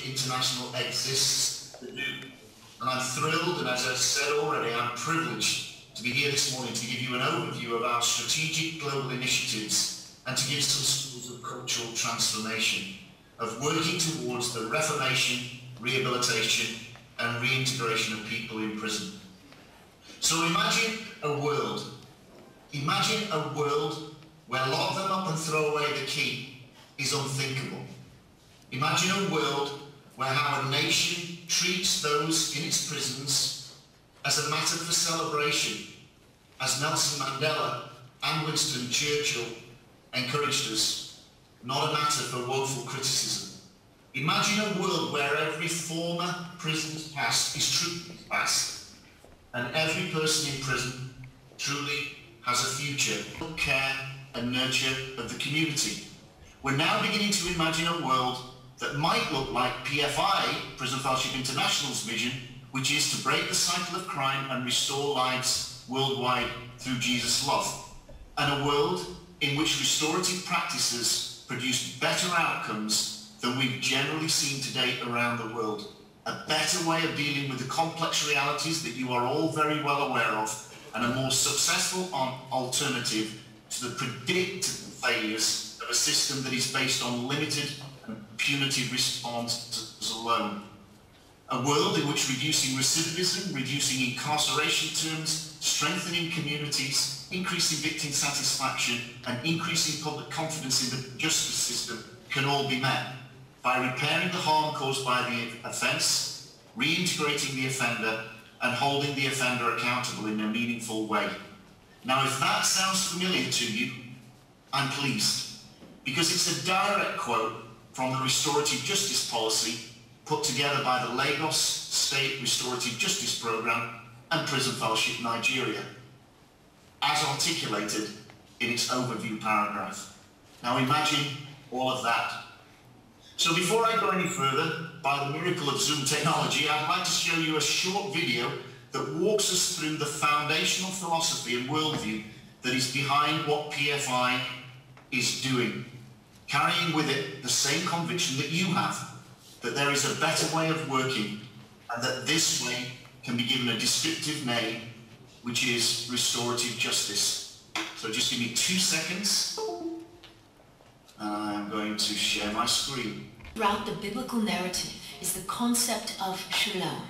Fellowship International exists to do. And I'm thrilled, and as I said already, I'm privileged to be here this morning to give you an overview of our strategic global initiatives and to give some schools of cultural transformation, of working towards the reformation, rehabilitation and reintegration of people in prison. So imagine a world where lock them up and throw away the key is unthinkable. Imagine a world where how a nation treats those in its prisons as a matter for celebration, as Nelson Mandela and Winston Churchill encouraged us, not a matter for woeful criticism. Imagine a world where every former prison's past is truly past, and every person in prison truly has a future, care and nurture of the community. We're now beginning to imagine a world that might look like PFI, Prison Fellowship International's vision, which is to break the cycle of crime and restore lives worldwide through Jesus' love. And a world in which restorative practices produce better outcomes than we've generally seen to date around the world. A better way of dealing with the complex realities that you are all very well aware of, and a more successful alternative to the predictable failures of a system that is based on limited and punitive responses alone. A world in which reducing recidivism, reducing incarceration terms, strengthening communities, increasing victim satisfaction, and increasing public confidence in the justice system can all be met by repairing the harm caused by the offence, reintegrating the offender, and holding the offender accountable in a meaningful way. Now, if that sounds familiar to you, I'm pleased, because it's a direct quote from the Restorative Justice Policy put together by the Lagos State Restorative Justice Programme and Prison Fellowship Nigeria, as articulated in its overview paragraph. Now imagine all of that. So before I go any further, by the miracle of Zoom technology, I'd like to show you a short video that walks us through the foundational philosophy and worldview that is behind what PFI is doing, carrying with it the same conviction that you have, that there is a better way of working, and that this way can be given a descriptive name, which is restorative justice. So just give me 2 seconds, and I'm going to share my screen. Throughout the biblical narrative is the concept of shalom.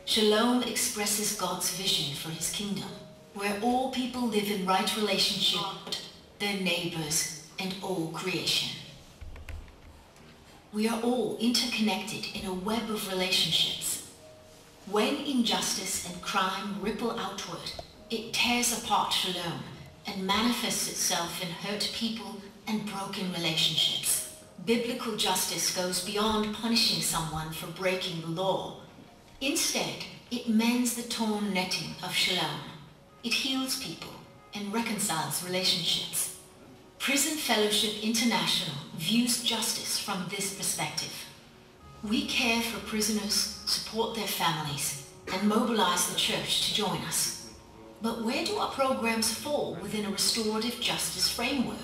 Shalom expresses God's vision for his kingdom, where all people live in right relationship with their neighbors and all creation. We are all interconnected in a web of relationships. When injustice and crime ripple outward, it tears apart shalom and manifests itself in hurt people and broken relationships. Biblical justice goes beyond punishing someone for breaking the law. Instead, it mends the torn netting of shalom. It heals people and reconciles relationships. Prison Fellowship International views justice from this perspective. We care for prisoners, support their families, and mobilize the church to join us. But where do our programs fall within a restorative justice framework?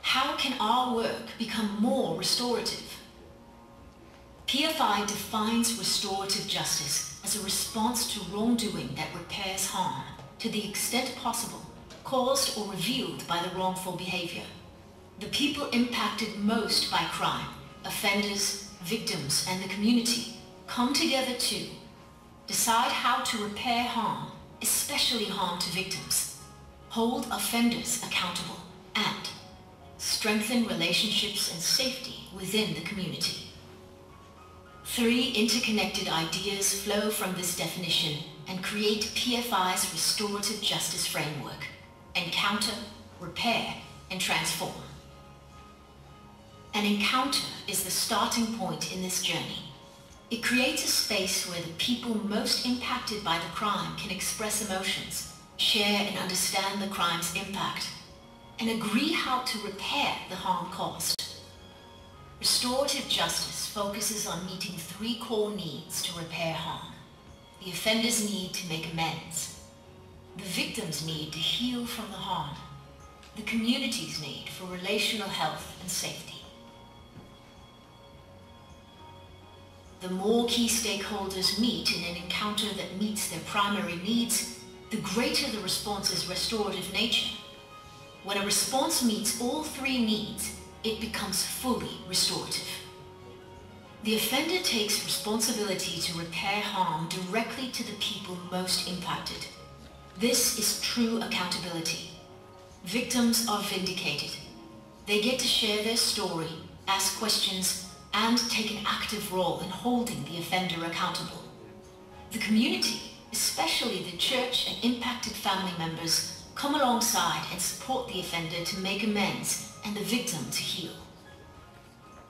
How can our work become more restorative? PFI defines restorative justice as a response to wrongdoing that repairs harm, to the extent possible, caused or revealed by the wrongful behavior. The people impacted most by crime, offenders, victims, and the community, come together to decide how to repair harm, especially harm to victims, hold offenders accountable, and strengthen relationships and safety within the community. 3 interconnected ideas flow from this definition and create PFI's restorative justice framework: encounter, repair, and transform. An encounter is the starting point in this journey. It creates a space where the people most impacted by the crime can express emotions, share and understand the crime's impact, and agree how to repair the harm caused. Restorative justice focuses on meeting 3 core needs to repair harm: the offender's need to make amends, the victim's need to heal from the harm, the community's need for relational health and safety. The more key stakeholders meet in an encounter that meets their primary needs, the greater the response's restorative nature. When a response meets all three needs, it becomes fully restorative. The offender takes responsibility to repair harm directly to the people most impacted. This is true accountability. Victims are vindicated. They get to share their story, ask questions, and take an active role in holding the offender accountable. The community, especially the church and impacted family members, come alongside and support the offender to make amends and the victim to heal.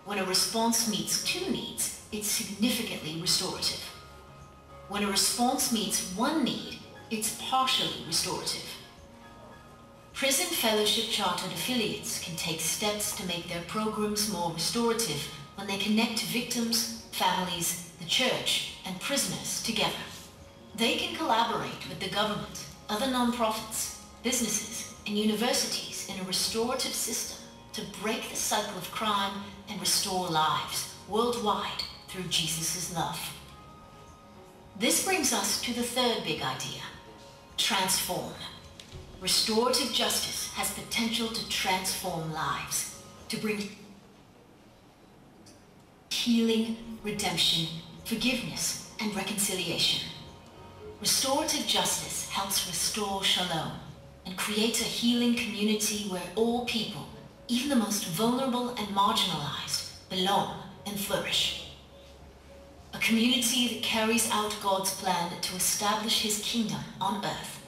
When a response meets two needs, it's significantly restorative. When a response meets one need, it's partially restorative. Prison Fellowship Chartered affiliates can take steps to make their programs more restorative when they connect victims, families, the church, and prisoners together. They can collaborate with the government, other non-profits, businesses, and universities in a restorative system to break the cycle of crime and restore lives worldwide through Jesus' love. This brings us to the third big idea: transform. Restorative justice has potential to transform lives, to bring healing, redemption, forgiveness, and reconciliation. Restorative justice helps restore shalom and creates a healing community where all people, even the most vulnerable and marginalized, belong and flourish. A community that carries out God's plan to establish His kingdom on earth.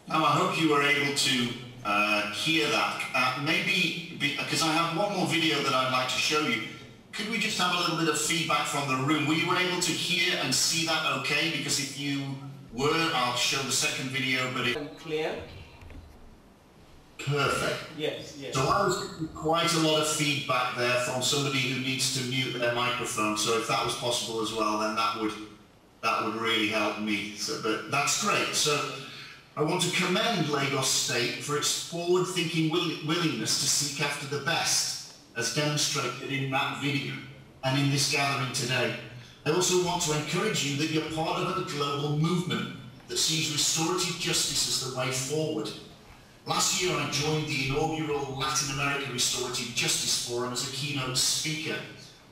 Now, I hope you were able to hear that. Maybe, because I have one more video that I'd like to show you. Could we just have a little bit of feedback from the room? Were you able to hear and see that okay? Because if you were, I'll show the second video, but it... Clear? Perfect. Yes, yes. So I was getting quite a lot of feedback there from somebody who needs to mute their microphone. So if that was possible as well, then that would really help me. So, but that's great. So I want to commend Lagos State for its forward-thinking willingness to seek after the best, as demonstrated in that video and in this gathering today. I also want to encourage you that you're part of a global movement that sees restorative justice as the way forward. Last year I joined the inaugural Latin America Restorative Justice Forum as a keynote speaker.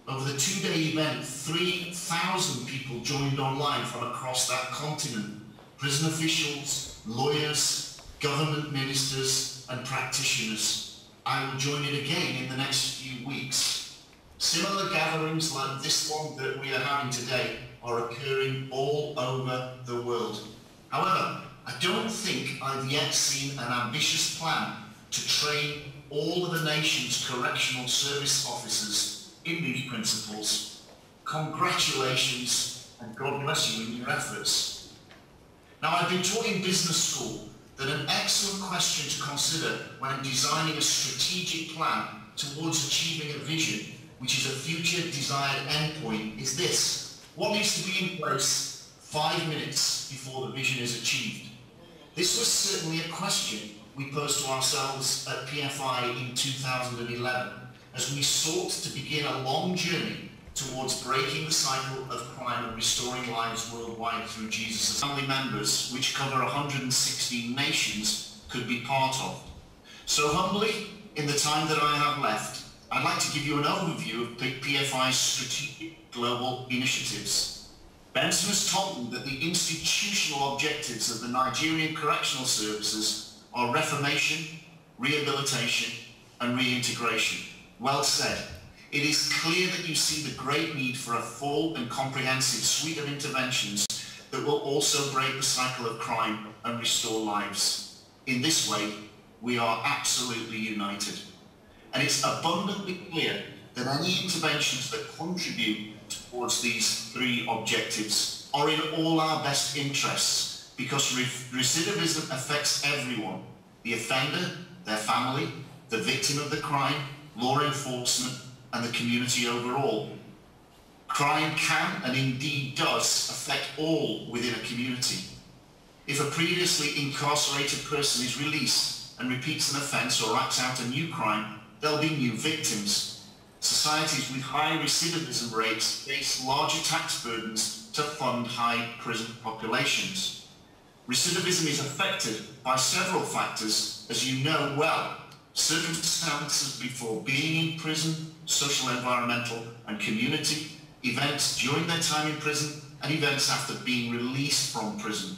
Over the two-day event, 3,000 people joined online from across that continent. Prison officials, lawyers, government ministers, and practitioners. I will join it again in the next few weeks. Similar gatherings like this one that we are having today are occurring all over the world. However, I don't think I've yet seen an ambitious plan to train all of the nation's correctional service officers in these principles. Congratulations, and God bless you in your efforts. Now, I've been taught in business school that an excellent question to consider when designing a strategic plan towards achieving a vision, which is a future desired endpoint, is this: what needs to be in place 5 minutes before the vision is achieved? This was certainly a question we posed to ourselves at PFI in 2011 as we sought to begin a long journey towards breaking the cycle of crime and restoring lives worldwide through Jesus' family members, which cover 116 nations, could be part of. So humbly, in the time that I have left, I'd like to give you an overview of PFI's strategic global initiatives. Benson has told me that the institutional objectives of the Nigerian Correctional Services are reformation, rehabilitation, and reintegration. Well said. It is clear that you see the great need for a full and comprehensive suite of interventions that will also break the cycle of crime and restore lives. In this way, we are absolutely united. And it's abundantly clear that any interventions that contribute towards these three objectives are in all our best interests, because recidivism affects everyone: the offender, their family, the victim of the crime, law enforcement, and the community overall. Crime can, and indeed does, affect all within a community. If a previously incarcerated person is released and repeats an offence or acts out a new crime, there'll be new victims. Societies with high recidivism rates face larger tax burdens to fund high prison populations. Recidivism is affected by several factors, as you know well: circumstances before being in prison, social, environmental and community, events during their time in prison, and events after being released from prison,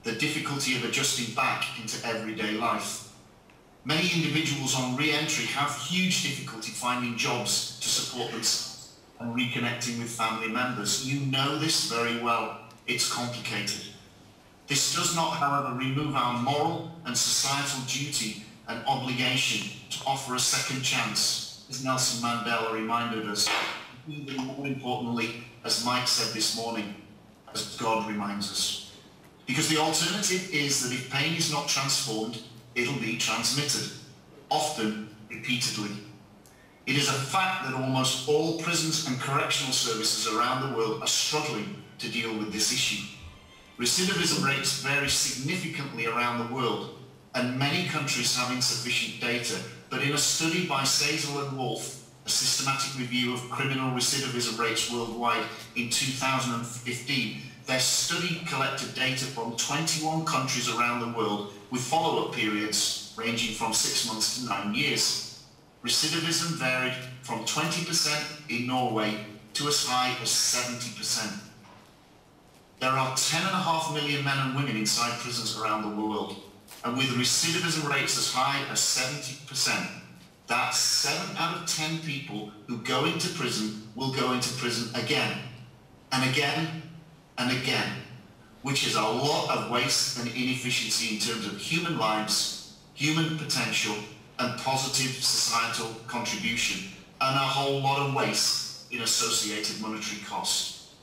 the difficulty of adjusting back into everyday life. Many individuals on re-entry have huge difficulty finding jobs to support themselves and reconnecting with family members. You know this very well. It's complicated. This does not, however, remove our moral and societal duty and obligation to offer a second chance, as Nelson Mandela reminded us, even more importantly, as Mike said this morning, as God reminds us. Because the alternative is that if pain is not transformed, it'll be transmitted, often repeatedly. It is a fact that almost all prisons and correctional services around the world are struggling to deal with this issue. Recidivism rates vary significantly around the world, and many countries have insufficient data, but in a study by Sazel and Wolf, a systematic review of criminal recidivism rates worldwide in 2015, their study collected data from 21 countries around the world with follow-up periods ranging from 6 months to 9 years. Recidivism varied from 20% in Norway to as high as 70%. There are 10.5 million men and women inside prisons around the world, and with recidivism rates as high as 70%, that's 7 out of 10 people who go into prison will go into prison again, and again, and again, which is a lot of waste and inefficiency in terms of human lives, human potential, and positive societal contribution, and a whole lot of waste in associated monetary costs.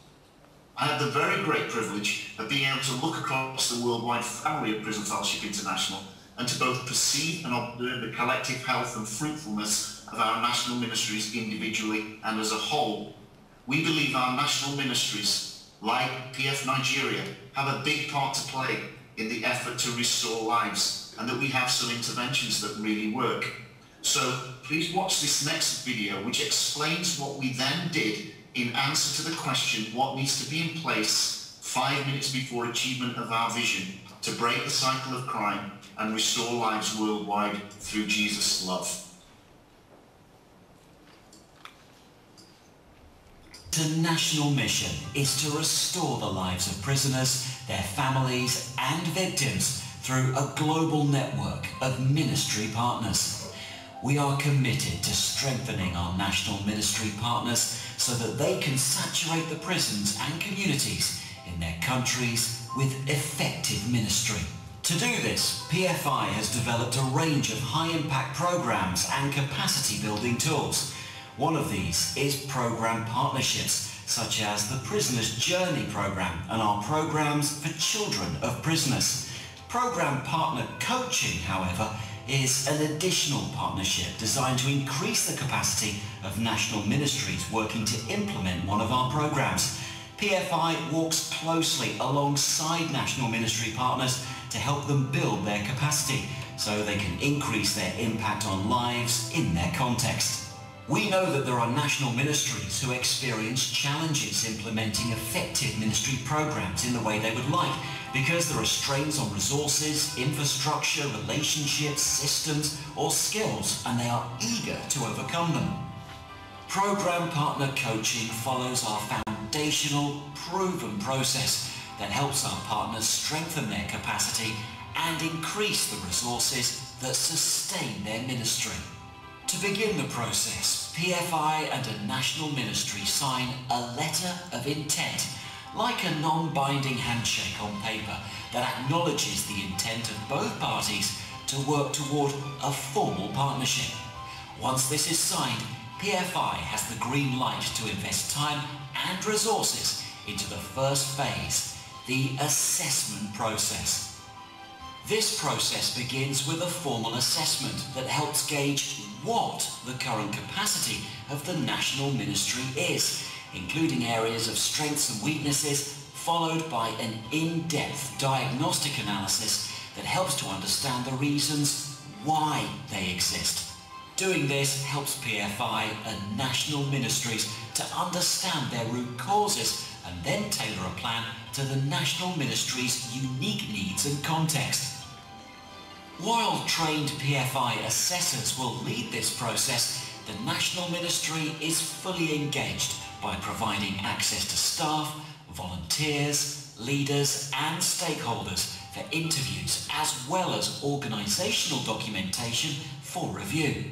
I had the very great privilege of being able to look across the worldwide family of Prison Fellowship International and to both perceive and observe the collective health and fruitfulness of our national ministries individually and as a whole. We believe our national ministries, like PF Nigeria, have a big part to play in the effort to restore lives, and that we have some interventions that really work. So please watch this next video, which explains what we then did in answer to the question, what needs to be in place 5 minutes before achievement of our vision to break the cycle of crime and restore lives worldwide through Jesus' love. The national mission is to restore the lives of prisoners, their families and victims through a global network of ministry partners. We are committed to strengthening our national ministry partners so that they can saturate the prisons and communities in their countries with effective ministry. To do this, PFI has developed a range of high-impact programs and capacity-building tools. One of these is program partnerships, such as the Prisoner's Journey program and our programs for children of prisoners. Program partner coaching, however, is an additional partnership designed to increase the capacity of national ministries working to implement one of our programs. PFI works closely alongside national ministry partners to help them build their capacity so they can increase their impact on lives in their context. We know that there are national ministries who experience challenges implementing effective ministry programs in the way they would like, because there are strains on resources, infrastructure, relationships, systems, or skills, and they are eager to overcome them. Program partner coaching follows our foundational, proven process that helps our partners strengthen their capacity and increase the resources that sustain their ministry. To begin the process, PFI and a national ministry sign a letter of intent, like a non-binding handshake on paper that acknowledges the intent of both parties to work toward a formal partnership. Once this is signed, PFI has the green light to invest time and resources into the first phase, the assessment process. This process begins with a formal assessment that helps gauge what the current capacity of the national ministry is, including areas of strengths and weaknesses, followed by an in-depth diagnostic analysis that helps to understand the reasons why they exist. Doing this helps PFI and national ministries to understand their root causes and then tailor a plan to the national ministry's unique needs and context. While trained PFI assessors will lead this process, the National Ministry is fully engaged by providing access to staff, volunteers, leaders and stakeholders for interviews as well as organisational documentation for review.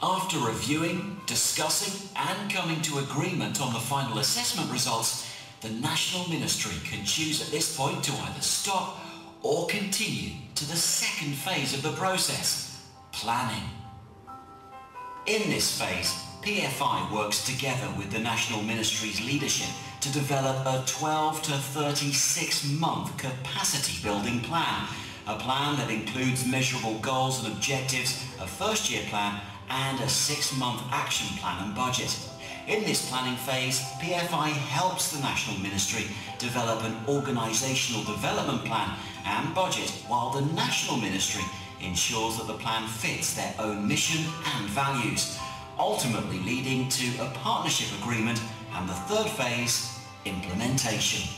After reviewing, discussing and coming to agreement on the final assessment results, the National Ministry can choose at this point to either stop or continue to the second phase of the process, planning. In this phase, PFI works together with the National Ministry's leadership to develop a 12 to 36-month capacity building plan, a plan that includes measurable goals and objectives, a first-year plan and a 6-month action plan and budget. In this planning phase, PFI helps the National Ministry develop an organisational development plan and budget, while the National Ministry ensures that the plan fits their own mission and values, ultimately leading to a partnership agreement and the third phase, implementation.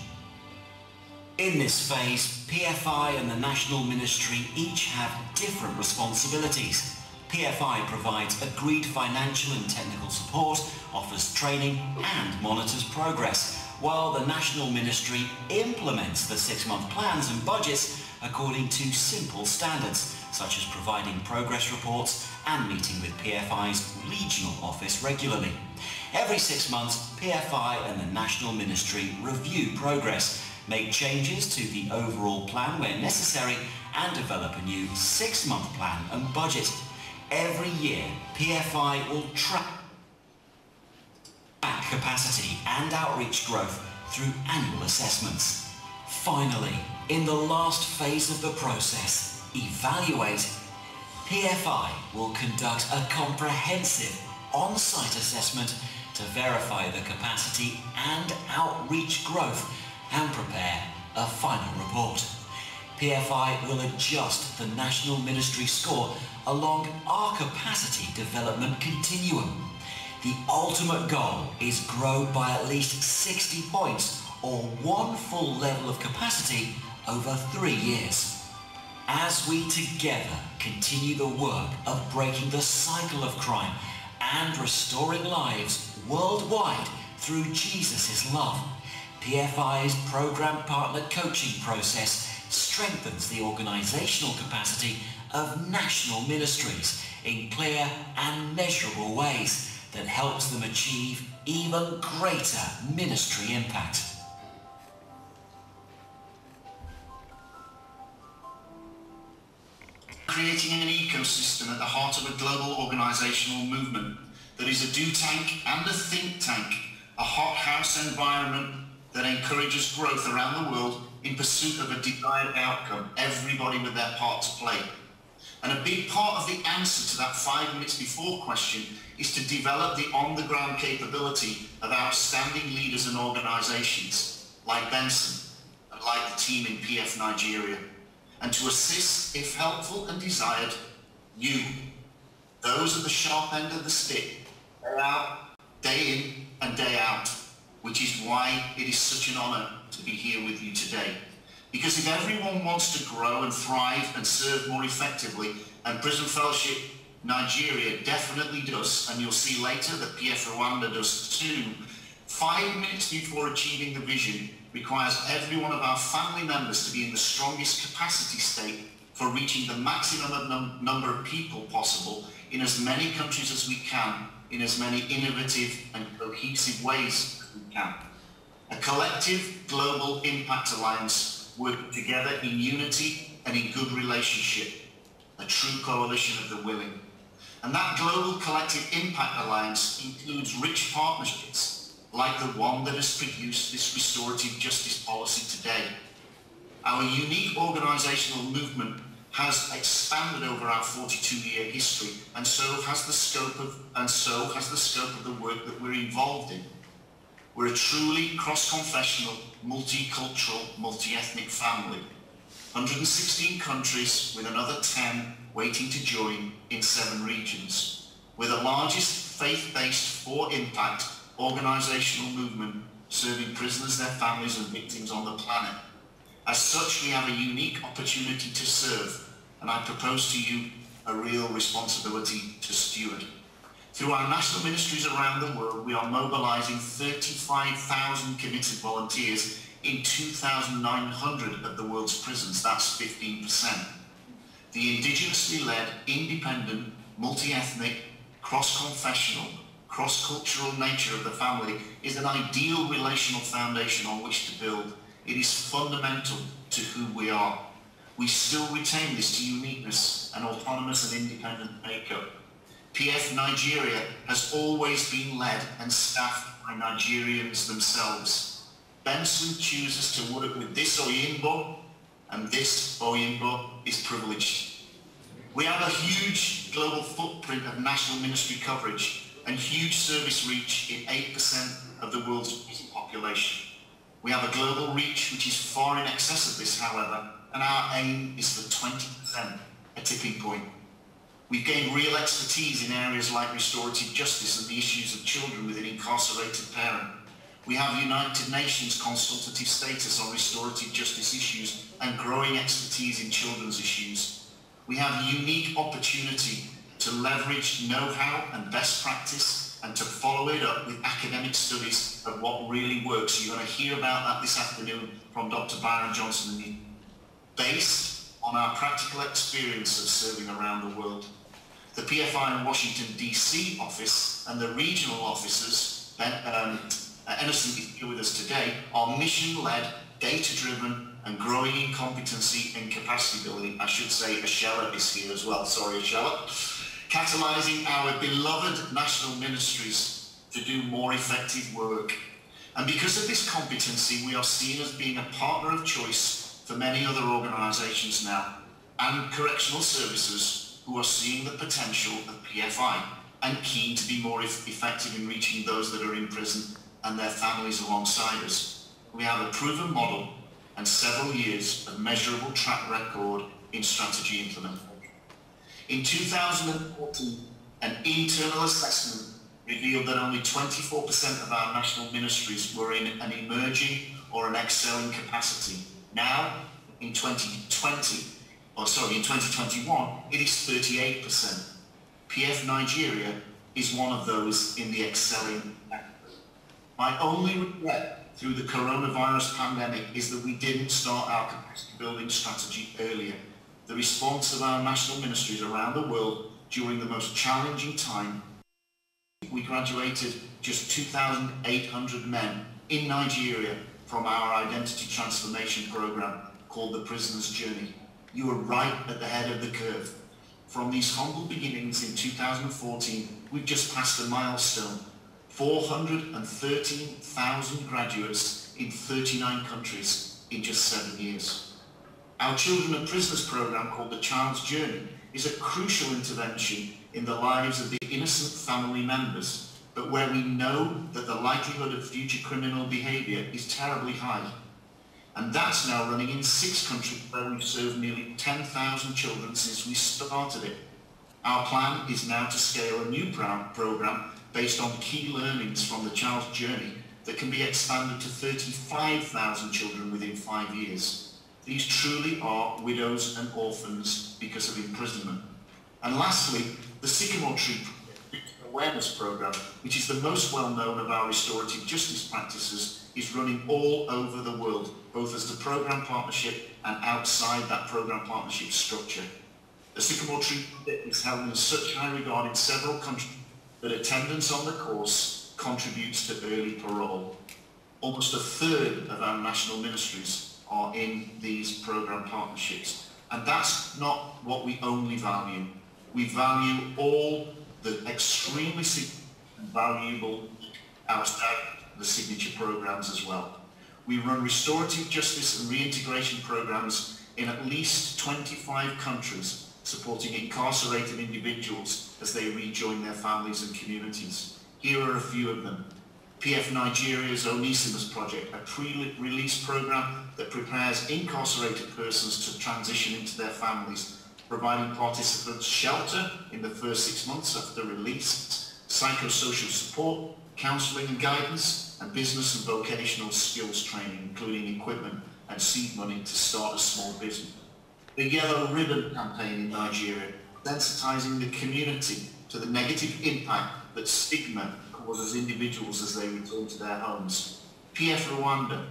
In this phase, PFI and the National Ministry each have different responsibilities. PFI provides agreed financial and technical support, offers training and monitors progress, while the National Ministry implements the 6-month plans and budgets according to simple standards, such as providing progress reports and meeting with PFI's regional office regularly. Every 6 months, PFI and the National Ministry review progress, make changes to the overall plan where necessary, and develop a new 6-month plan and budget. Every year, PFI will track capacity and outreach growth through annual assessments. Finally, in the last phase of the process, evaluate, PFI will conduct a comprehensive on-site assessment to verify the capacity and outreach growth and prepare a final report. PFI will adjust the National Ministry score along our capacity development continuum. The ultimate goal is grow by at least 60 points or 1 full level of capacity over 3 years. As we together continue the work of breaking the cycle of crime and restoring lives worldwide through Jesus' love, PFI's Programme Partner Coaching process strengthens the organisational capacity of national ministries in clear and measurable ways that helps them achieve even greater ministry impact. Creating an ecosystem at the heart of a global organisational movement that is a do tank and a think tank, a hothouse environment that encourages growth around the world in pursuit of a desired outcome, everybody with their part to play. And a big part of the answer to that 5 minutes before question is to develop the on-the-ground capability of outstanding leaders and organisations like Benson and like the team in PF Nigeria, and to assist, if helpful and desired, you, those at the sharp end of the stick, day out, day in and day out, which is why it is such an honour to be here with you today. Because if everyone wants to grow and thrive and serve more effectively, and Prison Fellowship Nigeria definitely does, and you'll see later that PF Rwanda does too, 5 minutes before achieving the vision requires every one of our family members to be in the strongest capacity state for reaching the maximum number of people possible in as many countries as we can, in as many innovative and cohesive ways as we can. A collective global impact alliance working together in unity and in good relationship, a true coalition of the willing. And that global collective impact alliance includes rich partnerships like the one that has produced this restorative justice policy today. Our unique organisational movement has expanded over our 42-year history, and so has the scope of the work that we're involved in. We're a truly cross-confessional, multicultural, multi-ethnic family. 116 countries with another 10 waiting to join in 7 regions. We're the largest faith-based for-impact organisational movement serving prisoners, their families and victims on the planet. As such, we have a unique opportunity to serve, and I propose to you a real responsibility to steward. Through our national ministries around the world, we are mobilising 35,000 committed volunteers in 2,900 of the world's prisons. That's 15%. The indigenously led, independent, multi-ethnic, cross-confessional, cross-cultural nature of the family is an ideal relational foundation on which to build. It is fundamental to who we are. We still retain this uniqueness and autonomous and independent makeup. PF Nigeria has always been led and staffed by Nigerians themselves. Benson chooses to work with this Oyinbo, and this Oyinbo is privileged. We have a huge global footprint of national ministry coverage and huge service reach in 8% of the world's prison population. We have a global reach which is far in excess of this, however, and our aim is for 20%, a tipping point. We've gained real expertise in areas like restorative justice and the issues of children with an incarcerated parent. We have United Nations consultative status on restorative justice issues and growing expertise in children's issues. We have a unique opportunity to leverage know-how and best practice and to follow it up with academic studies of what really works. You're going to hear about that this afternoon from Dr. Byron Johnson, based on our practical experience of serving around the world. The PFI in Washington, D.C. office and the regional offices, Emerson is here with us today, are mission-led, data-driven and growing in competency and capacity building. I should say Ashella is here as well, sorry Ashella. Catalysing our beloved national ministries to do more effective work. And because of this competency, we are seen as being a partner of choice for many other organisations now, and correctional services who are seeing the potential of PFI and keen to be more effective in reaching those that are in prison and their families alongside us. We have a proven model and several years of measurable track record in strategy implementation. In 2014, an internal assessment revealed that only 24% of our national ministries were in an emerging or an excelling capacity. Now, in 2021, it is 38%. PF Nigeria is one of those in the excelling category. My only regret through the coronavirus pandemic is that we didn't start our capacity building strategy earlier. The response of our national ministries around the world during the most challenging time. We graduated just 2,800 men in Nigeria from our identity transformation program called the Prisoner's Journey. You were right at the head of the curve. From these humble beginnings in 2014, we've just passed a milestone. 413,000 graduates in 39 countries in just 7 years. Our Children and Prisoners program, called The Child's Journey, is a crucial intervention in the lives of the innocent family members, but where we know that the likelihood of future criminal behaviour is terribly high. And that's now running in 6 countries where we've served nearly 10,000 children since we started it. Our plan is now to scale a new program based on key learnings from The Child's Journey that can be expanded to 35,000 children within 5 years. These truly are widows and orphans because of imprisonment. And lastly, the Sycamore Tree Awareness Program, which is the most well-known of our restorative justice practices, is running all over the world, both as the program partnership and outside that program partnership structure. The Sycamore Tree is held in such high regard in several countries that attendance on the course contributes to early parole. Almost a third of our national ministries are in these program partnerships. And that's not what we only value. We value all the extremely valuable outside the signature programs as well. We run restorative justice and reintegration programs in at least 25 countries, supporting incarcerated individuals as they rejoin their families and communities. Here are a few of them. PF Nigeria's Onesimus Project, a pre-release program that prepares incarcerated persons to transition into their families. providing participants shelter in the first 6 months after release, psychosocial support, counselling and guidance, and business and vocational skills training, including equipment and seed money to start a small business. The Yellow Ribbon campaign in Nigeria, sensitising the community to the negative impact that stigma causes individuals as they return to their homes. PF Rwanda,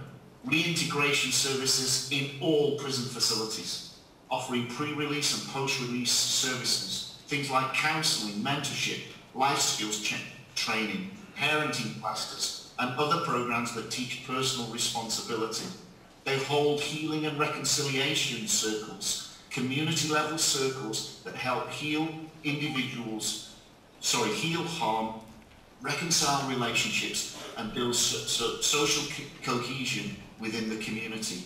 reintegration services in all prison facilities, offering pre-release and post-release services, things like counselling, mentorship, life skills training, parenting classes, and other programs that teach personal responsibility. They hold healing and reconciliation circles, community-level circles that help heal harm, reconcile relationships, and build social cohesion within the community.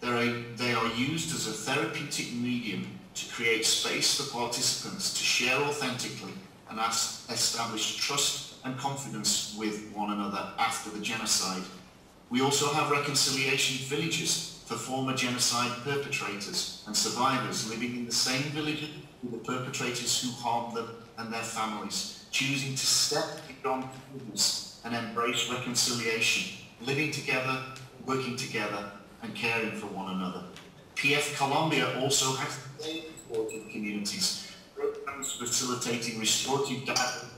They are used as a therapeutic medium to create space for participants to share authentically and establish trust and confidence with one another after the genocide. We also have reconciliation villages for former genocide perpetrators and survivors living in the same village with the perpetrators who harmed them and their families, choosing to step beyond forgiveness and embrace reconciliation, living together, working together, and caring for one another. PF Colombia also has supporting communities, programs facilitating restorative justice,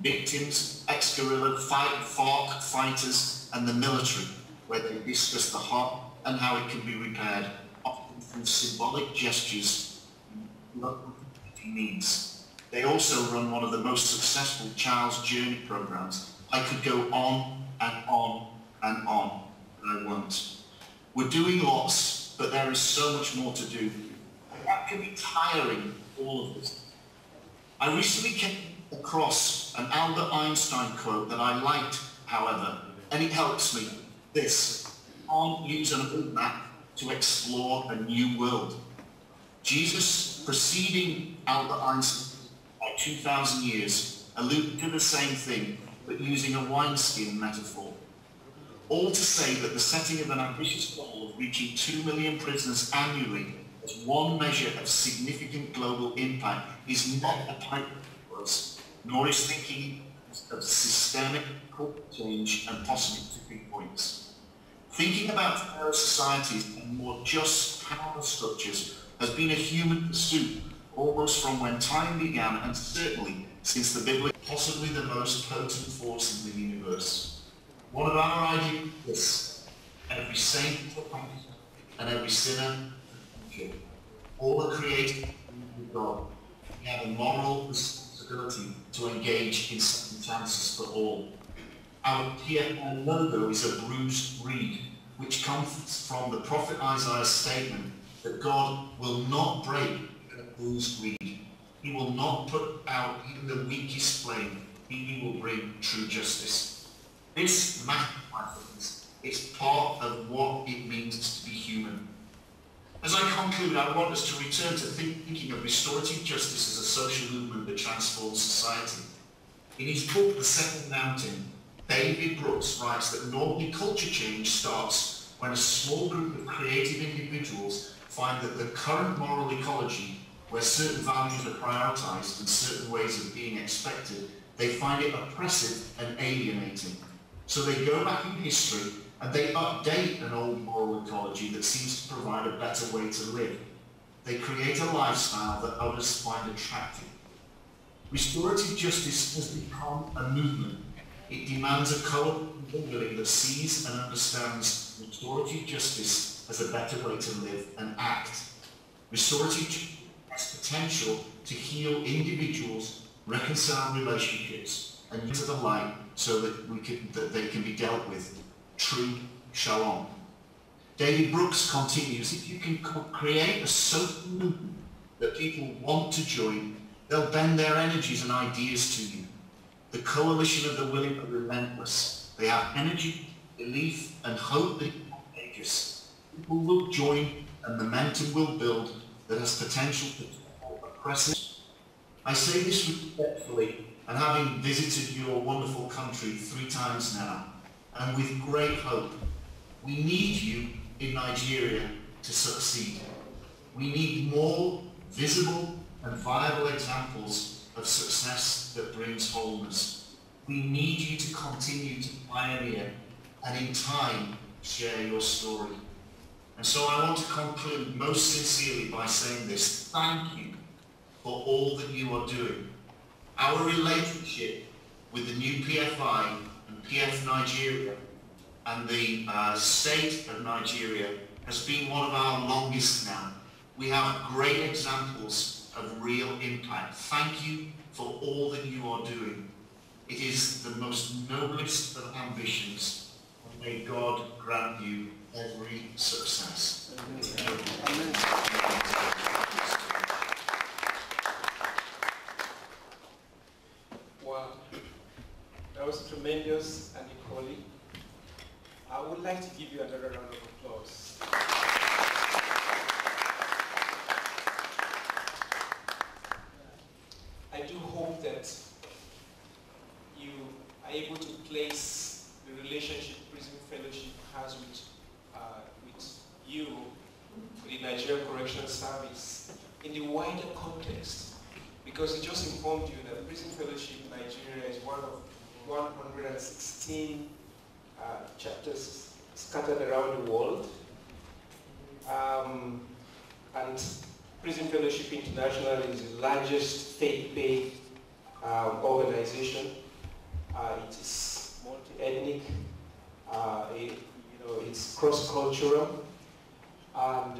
victims, ex-guerrilla FARC fighters, and the military, where they discuss the harm and how it can be repaired, often through symbolic gestures local needs. They also run one of the most successful child's journey programs. I could go on and on and on, and I won't. We're doing lots, but there is so much more to do. That can be tiring, all of this. I recently came across an Albert Einstein quote that I liked, however, and it helps me. This: can't use an old map to explore a new world. Jesus, preceding Albert Einstein by 2,000 years, alluded to the same thing, but using a wineskin metaphor. All to say that the setting of an ambitious goal of reaching 2 million prisoners annually as one measure of significant global impact is not a pipe for us, nor is thinking of systemic corporate change and possible tipping points. Thinking about fairer societies and more just power structures has been a human pursuit almost from when time began, and certainly since the Bible, possibly the most potent force in the universe. One of our ideas is this: every saint and every sinner, all are created with God. We have a moral responsibility to engage in second chances for all. Our PFN logo is a bruised reed, which comes from the prophet Isaiah's statement that God will not break a bruised reed. He will not put out even the weakest flame. He will bring true justice. This matters. It's part of what it means to be human. As I conclude, I want us to return to thinking of restorative justice as a social movement that transforms society. In his book, The Second Mountain, David Brooks writes that normally culture change starts when a small group of creative individuals find that the current moral ecology, where certain values are prioritized and certain ways of being expected, they find it oppressive and alienating. So they go back in history and they update an old moral ecology that seems to provide a better way to live. They create a lifestyle that others find attractive. Restorative justice has become a movement. It demands a coalition that sees and understands restorative justice as a better way to live and act. Restorative justice has potential to heal individuals, reconcile relationships, and into the light so that they can be dealt with. True shalom. David Brooks continues, if you can create a social movement that people want to join, they'll bend their energies and ideas to you. The coalition of the willing are relentless. They have energy, belief, and hope that is contagious. People will join and momentum will build that has potential to support oppressors. I say this respectfully, and having visited your wonderful country 3 times now, and with great hope. We need you in Nigeria to succeed. We need more visible and viable examples of success that brings wholeness. We need you to continue to pioneer and in time share your story. And so I want to conclude most sincerely by saying this: thank you for all that you are doing. Our relationship with the new PFI and PF Nigeria and the state of Nigeria has been one of our longest now. We have great examples of real impact. Thank you for all that you are doing. It is the most noblest of ambitions, and may God grant you every success. Amen. Wow, that was tremendous, and equally. I would like to give you another round of applause. I do hope that you are able to place the relationship Prison Fellowship has with you, with the Nigerian Correctional Service, in the wider context, because it just informed you that Prison Fellowship Nigeria is one of 116 chapters scattered around the world, and Prison Fellowship International is the largest faith-based organization. It is multi-ethnic, it's cross-cultural, and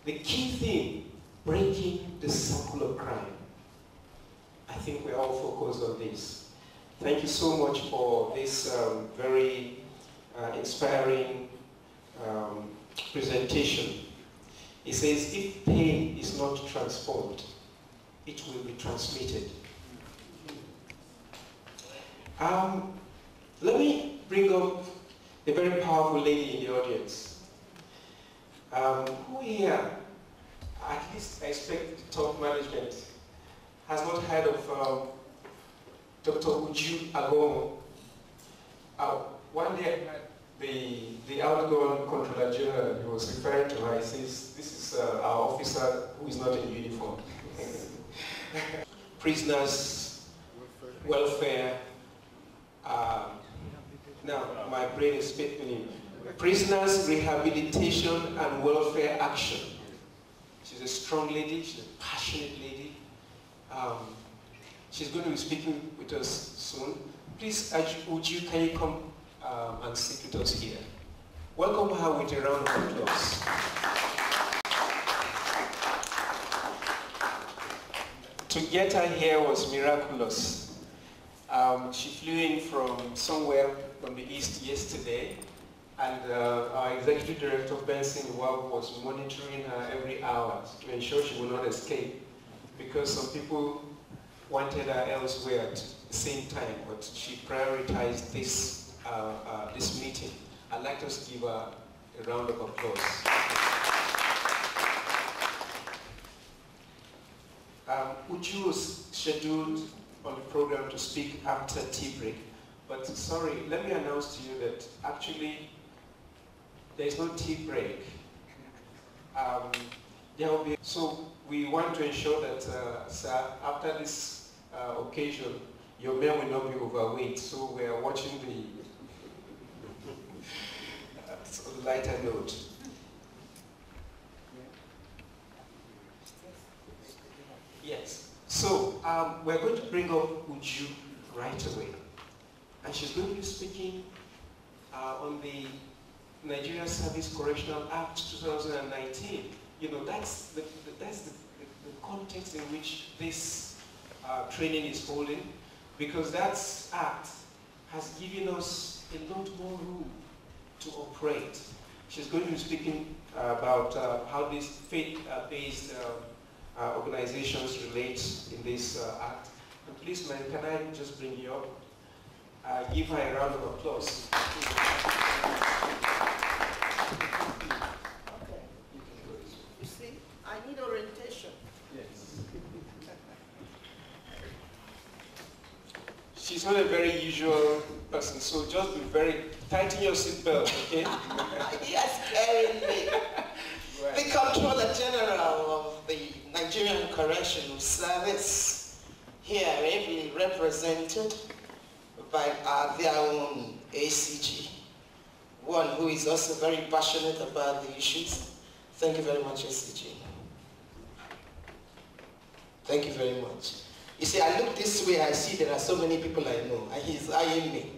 the key thing, breaking the cycle of crime. I think we're all focused on this. Thank you so much for this very inspiring presentation. It says, if pain is not transformed, it will be transmitted. Let me bring up a very powerful lady in the audience. Who here, at least I expect the top management, has not heard of Dr. Uju Agomo? One day I had the outgoing Controller General, he was referring to her. He says, this is our officer who is not in uniform. Prisoners, welfare, now my brain is spinning. Prisoners, rehabilitation and welfare action. She's a strong lady, she's a passionate lady. She's going to be speaking with us soon. Please, Uju, can you come and sit with us here? Welcome her with a round of applause. To get her here was miraculous. She flew in from somewhere from the east yesterday, and our executive director, Benson Iwabu, was monitoring her every hour to ensure she will not escape, because some people wanted her elsewhere at the same time, but she prioritized this, this meeting. I'd like us to give her a round of applause. Uju was scheduled on the program to speak after tea break, but sorry, let me announce to you that actually there is no tea break. There will be, so we want to ensure that, sir, after this occasion, your men will not be overweight, so we are watching the lighter note. Yes. So we're going to bring up Uju right away, and she's going to be speaking on the Nigerian Service Correctional Act 2019. You know, that's the context in which this training is holding, because that act has given us a lot more room to operate. She's going to be speaking about how these faith-based organizations relate in this act. And please, man, can I just bring you up? Give her a round of applause. Okay. You see, I need orientation. Yes. She's not a very usual person, so just be very, tighten your seatbelt, okay? Yes, carrying me. Right. The Controller General of the Correctional Service, here ably represented by their own ACG, one who is also very passionate about the issues. Thank you very much, ACG. Thank you very much. You see, I look this way, I see there are so many people I know, and he's eyeing me.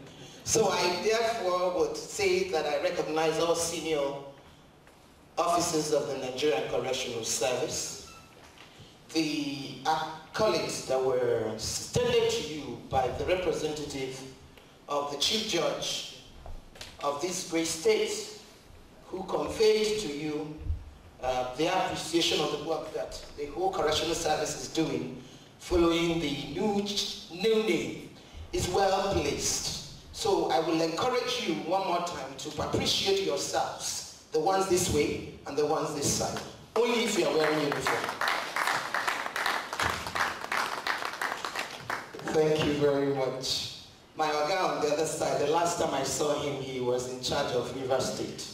So I therefore would say that I recognize all senior officers of the Nigerian Correctional Service, the accolades that were extended to you by the representative of the Chief Judge of this great state, who conveyed to you the appreciation of the work that the whole Correctional Service is doing following the new name, is well placed. So I will encourage you one more time to appreciate yourselves, the ones this way and the ones this side, only if you are wearing uniform. Thank you very much. My Oga on the other side, the last time I saw him, he was in charge of River State.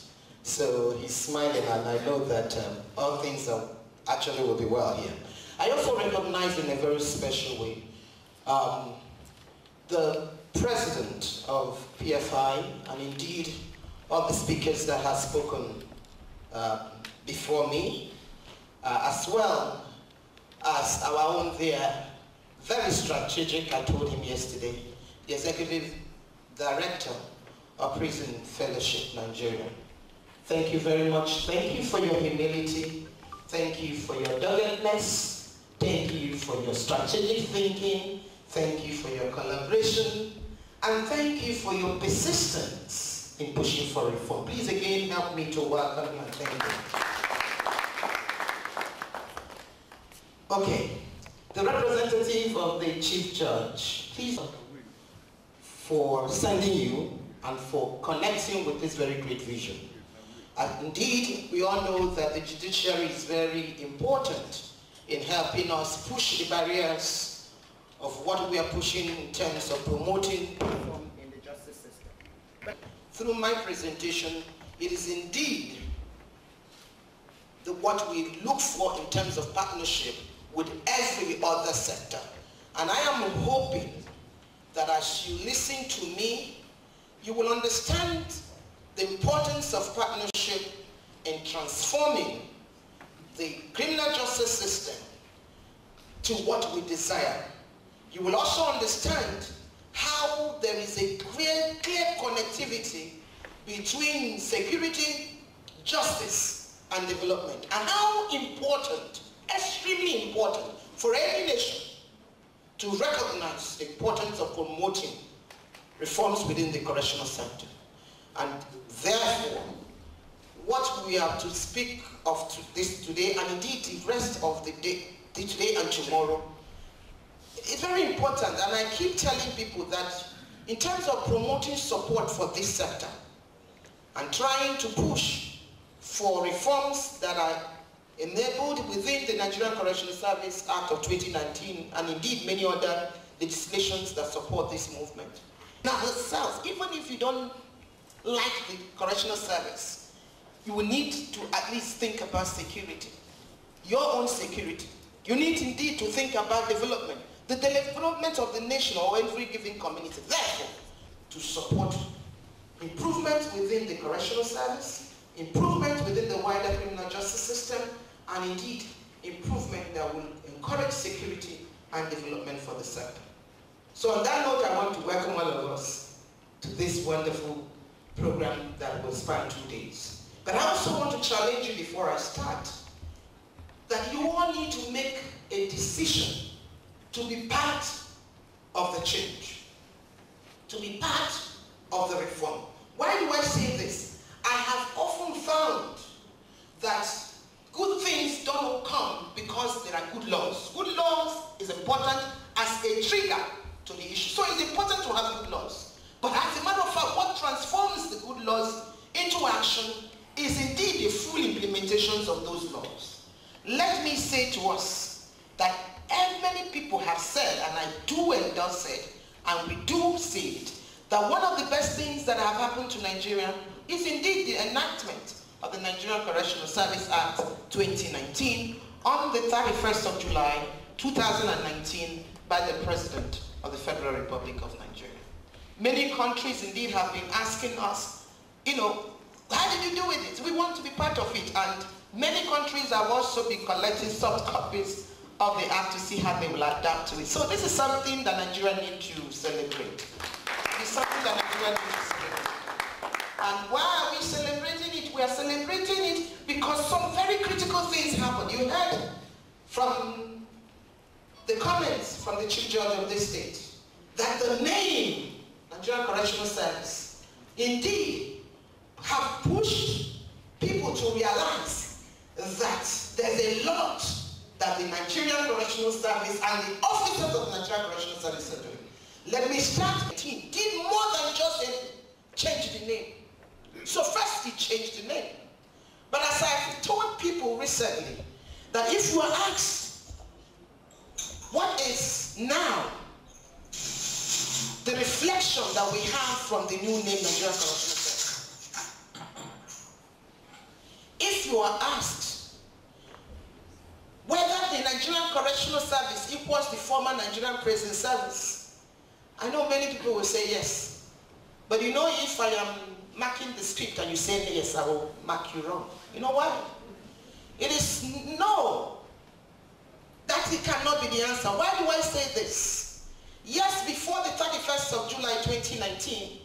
So he's smiling, and I know that all things actually will be well here. I also recognize in a very special way the president of PFI, and indeed all the speakers that have spoken before me, as well as our own there, very strategic, I told him yesterday, the executive director of Prison Fellowship Nigeria. Thank you very much. Thank you for your humility. Thank you for your doggedness. Thank you for your strategic thinking. Thank you for your collaboration. And thank you for your persistence in pushing for reform. Please again help me to welcome you and thank you. Okay. The representative of the Chief Judge, please, for sending you and for connecting with this very great vision. And indeed, we all know that the judiciary is very important in helping us push the barriers of what we are pushing in terms of promoting reform in the justice system. But through my presentation, it is indeed what we look for in terms of partnership with every other sector. And I am hoping that as you listen to me, you will understand the importance of partnership in transforming the criminal justice system to what we desire. You will also understand how there is a clear connectivity between security, justice, and development, and how important, extremely important, for any nation to recognize the importance of promoting reforms within the correctional sector. And therefore, what we are to speak of this today, and indeed the rest of the day, today and tomorrow, is very important. And I keep telling people that in terms of promoting support for this sector and trying to push for reforms that are enabled within the Nigerian Correctional Service Act of 2019, and indeed many other legislations that support this movement. Now, yourselves, even if you don't like the correctional service, you will need to at least think about security, your own security. You need indeed to think about development, the development of the nation or every given community. Therefore, to support improvement within the correctional service, improvement within the wider criminal justice system, and indeed improvement that will encourage security and development for the sector. So on that note, I want to welcome all of us to this wonderful program that will span 2 days. But I also want to challenge you before I start that you all need to make a decision to be part of the change, to be part of the reform. Why do I say this? I have often found that good things don't come because there are good laws. Good laws is important as a trigger to the issue. So it's important to have good laws. But as a matter of fact, what transforms the good laws into action is indeed the full implementations of those laws. Let me say to us that as many people have said, and I do endorse it, and we do see it, that one of the best things that have happened to Nigeria is indeed the enactment of the Nigerian Correctional Service Act 2019, on the 31st of July, 2019, by the President of the Federal Republic of Nigeria. Many countries indeed have been asking us, you know, how did you do with it? We want to be part of it. And many countries have also been collecting soft copies of the act to see how they will adapt to it. So this is something that Nigeria needs to celebrate. It's something that Nigeria needs to celebrate. And why are we celebrating it? We are celebrating it because some very critical things happen. You heard from the comments from the Chief Judge of this state that the name Nigerian Correctional Service indeed have pushed people to realize that there's a lot that the Nigerian Correctional Service and the officers of the Nigerian Correctional Service are doing. Let me start. He did more than just change the name. So first he changed the name. But as I've told people recently, that if you are asked, what is now the reflection that we have from the new name Nigerian Correctional Service? If you are asked whether the Nigerian Correctional Service equals the former Nigerian Prison Service, I know many people will say yes. But you know, if I am marking the script and you say yes, I will mark you wrong. You know why? It is no. That it cannot be the answer. Why do I say this? Yes, before the 31st of July 2019,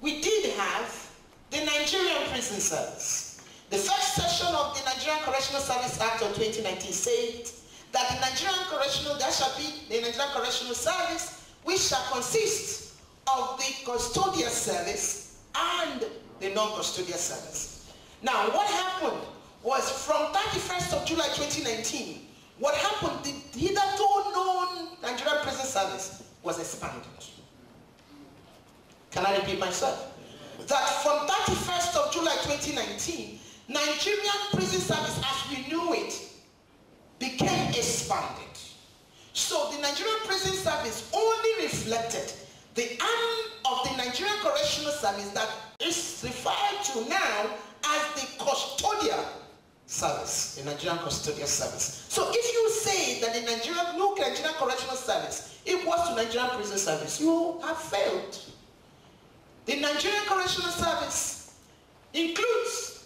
we did have the Nigerian Prison Service. The first section of the Nigerian Correctional Service Act of 2019 said that the Nigerian Correctional, there shall be the Nigerian Correctional Service, which shall consist of the custodial service and the non-custodial service. Now, what happened was from 31st of July 2019, what happened, the hitherto known Nigerian Prison Service was expanded. Can I repeat myself? That from 31st of July 2019, Nigerian Prison Service as we knew it became expanded. So the Nigerian Prison Service only reflected the arm of the Nigerian Correctional Service that is referred to now as the custodial service, the Nigerian Custodial Service. So if you say that the new Nigerian Correctional Service equals to Nigerian Prison Service, you have failed. The Nigerian Correctional Service includes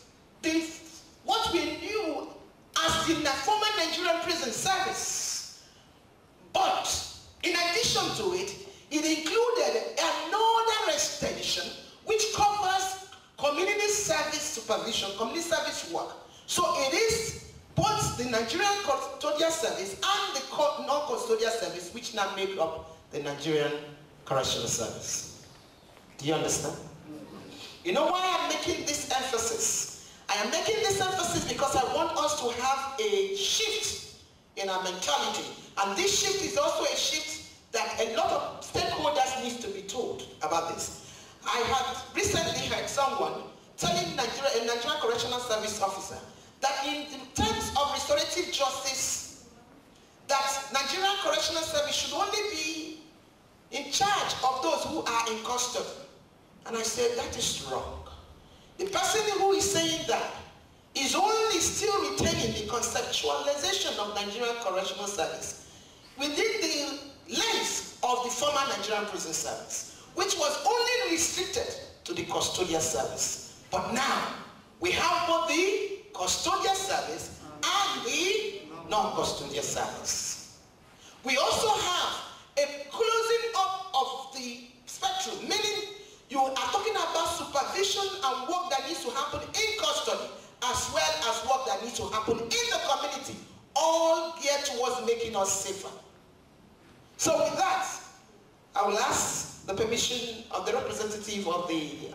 what we knew as the former Nigerian Prison Service. But in addition to it, it included another extension which covers community service supervision, community service work. So it is both the Nigerian Custodial Service and the non-custodial service which now make up the Nigerian Correctional Service. Do you understand? You know why I'm making this emphasis? I am making this emphasis because I want us to have a shift in our mentality. And this shift is also a shift that a lot of stakeholders need to be told about this. I had recently heard someone telling a Nigerian Correctional Service officer that in terms of restorative justice, that Nigerian Correctional Service should only be in charge of those who are in custody. And I said, that is wrong. The person who is saying that is only still retaining the conceptualization of Nigerian Correctional Service within the lens of the former Nigerian Prison Service, which was only restricted to the custodial service. But now, we have both the custodial service and the non-custodial service. We also have a closing up of the spectrum, meaning you are talking about supervision and work that needs to happen in custody, as well as work that needs to happen in the community, all geared towards making us safer. So with that, I will ask the permission of the representative of the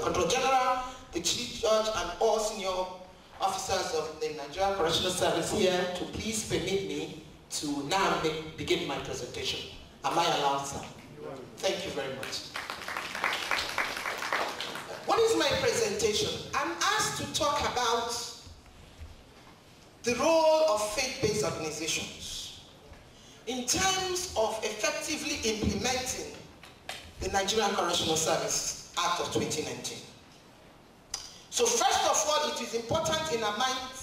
Control General, the Chief Judge, and all senior officers of the Nigerian Correctional Service here to please permit me to now begin my presentation. Am I allowed, sir? Thank you very much. What is my presentation? I'm asked to talk about the role of faith-based organizations in terms of effectively implementing the Nigerian Correctional Service Act of 2019. So first of all, it is important in our minds